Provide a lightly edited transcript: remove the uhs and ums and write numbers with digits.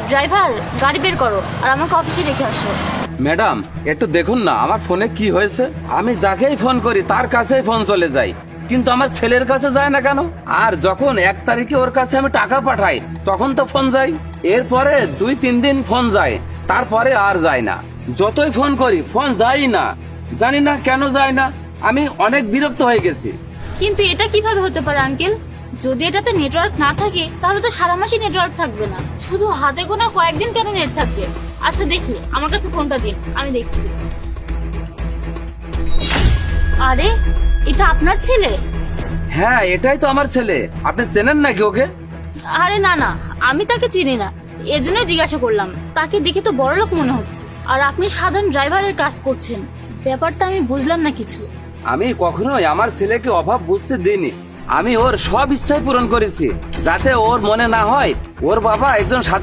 Driver, গাড়ি বের করো আর আমাকে অফিসে রেখে আসো। ম্যাডাম একটু দেখুন না আমার ফোনে কি হয়েছে। আমি যাকেই ফোন করি তার কাছেই ফোন চলে যায়, কিন্তু আমার ছেলের কাছে যায় না কেন? আর যখন 1 তারিখে ওর কাছে আমি টাকা পাঠাই তখন তো ফোন যায়। এরপরে 2-3 দিন ফোন যায়, তারপরে আর যায় না। যতই ফোন করি ফোন যায় না, জানি না কেন যায় না। আমি অনেক বিরক্ত হয়ে গেছি। কিন্তু এটা কিভাবে হতে পারে আঙ্কেল? যদি এটাতে নেটওয়ার্ক না থাকে তাহলে তো সারা মাসই নেটওয়ার্ক থাকবে না, শুধু হাতে গোনা কয়েকদিন কেন নেট থাকবে? আচ্ছা দেখি, আমার কাছে ফোনটা দিন, আমি দেখছি। আরে, এটা আপনার ছেলে? হ্যাঁ এটাই তো আমার ছেলে। আপনি চেনেন নাকি ওকে? আরে না না, আমি তাকে চিনি না, এজন্য জিজ্ঞাসা করলাম। তাকে দেখে তো বড়লোক মনে হচ্ছে, আর আপনি সাধারণ ড্রাইভারের কাজ করছেন। ব্যাপারটা আমি বুঝলাম না কিছু। আমি কখনোই আমার ছেলেকে অভাব বুঝতে দিইনি। আমি ওর সব ইচ্ছাই পূরণ করেছি, যাতে ওর মনে না হয় ওর বাবা একজন